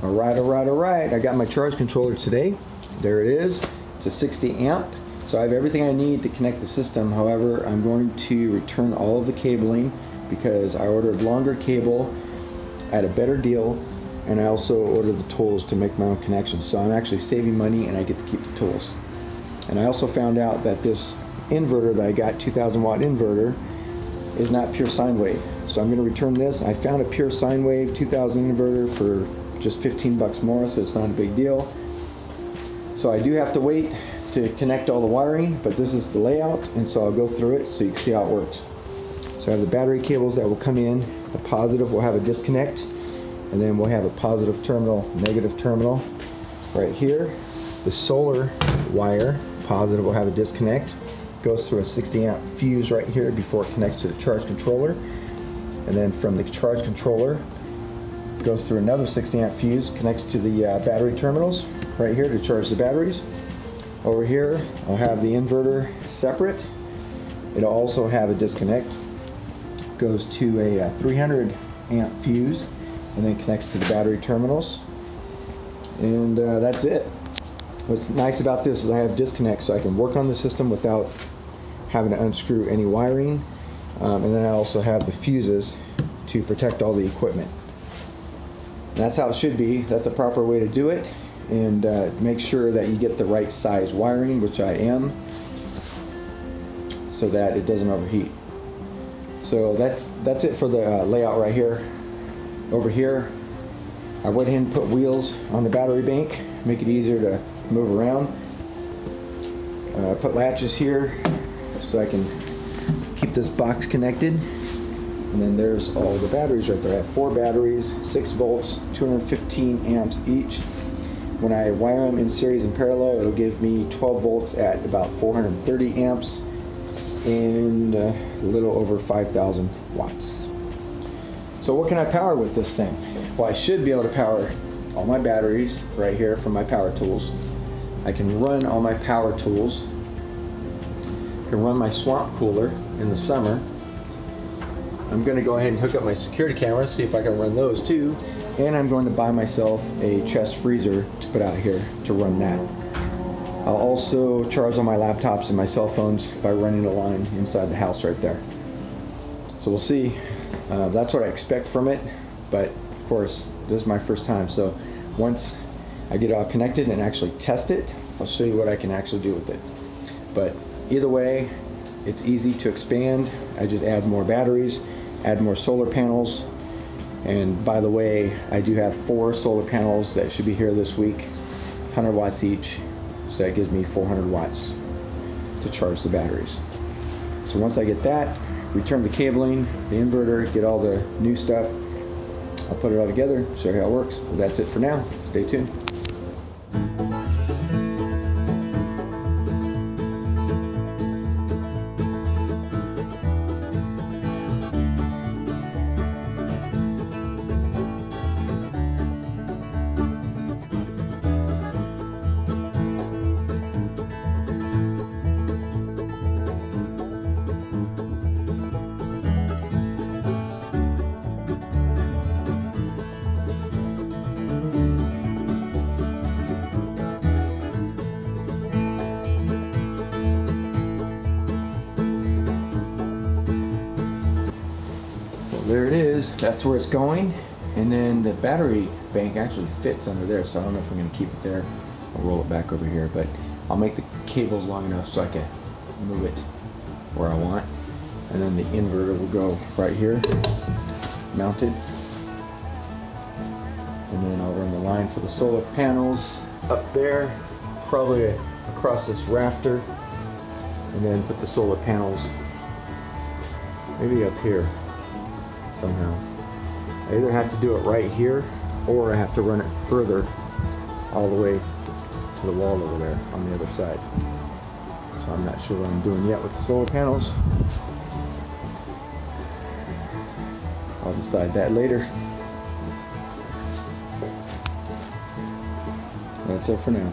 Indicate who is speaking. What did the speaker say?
Speaker 1: All right. I got my charge controller today. There it is. It's a 60 amp. So I have everything I need to connect the system. However, I'm going to return all of the cabling because I ordered longer cable at a better deal, and I also ordered the tools to make my own connections. So I'm actually saving money and I get to keep the tools. And I also found out that this inverter that I got, 2000 watt inverter, is not pure sine wave. So I'm going to return this. I found a pure sine wave 2000 inverter for just 15 bucks more, so it's not a big deal. So I do have to wait to connect all the wiring, but this is the layout, and so I'll go through it so you can see how it works. So I have the battery cables that will come in. The positive will have a disconnect, and then we'll have a positive terminal, negative terminal right here. The solar wire, positive, will have a disconnect. Goes through a 60 amp fuse right here before it connects to the charge controller. And then from the charge controller, goes through another 60 amp fuse, connects to the battery terminals right here to charge the batteries. Over here, I'll have the inverter separate. It'll also have a disconnect. Goes to a 300 amp fuse and then connects to the battery terminals. And that's it. What's nice about this is I have disconnect, so I can work on the system without having to unscrew any wiring. And then I also have the fuses to protect all the equipment. And that's how it should be. That's a proper way to do it. And make sure that you get the right size wiring, which I am, so that it doesn't overheat. So that's it for the layout right here. Over here, I went ahead and put wheels on the battery bank, make it easier to move around. Put latches here so I can keep this box connected. And then there's all the batteries right there. I have 4 batteries, 6 volts, 215 amps each. When I wire them in series and parallel, it'll give me 12 volts at about 430 amps and a little over 5,000 watts. So what can I power with this thing? Well, I should be able to power all my batteries right here from my power tools. I can run all my power tools. I can run my swamp cooler in the summer. I'm going to go ahead and hook up my security cameras, see if I can run those too. And I'm going to buy myself a chest freezer to put out here to run that. I'll also charge all my laptops and my cell phones by running a line inside the house right there. So we'll see. That's what I expect from it, but of course this is my first time, so once I get it all connected and actually test it, I'll show you what I can actually do with it. But either way, it's easy to expand. I just add more batteries, add more solar panels. And by the way, I do have 4 solar panels that should be here this week, 100 watts each, so that gives me 400 watts to charge the batteries. So once I get that, return the cabling, the inverter, get all the new stuff, I'll put it all together, show you how it works. So that's it for now. Stay tuned. There it is. That's where it's going. And then the battery bank actually fits under there, so I don't know if I'm going to keep it there. I'll roll it back over here, but I'll make the cables long enough so I can move it where I want. And then the inverter will go right here, mounted. And then I'll run the line for the solar panels up there, probably across this rafter, and then put the solar panels maybe up here somehow. I either have to do it right here or I have to run it further all the way to the wall over there on the other side. So I'm not sure what I'm doing yet with the solar panels. I'll decide that later. That's it for now.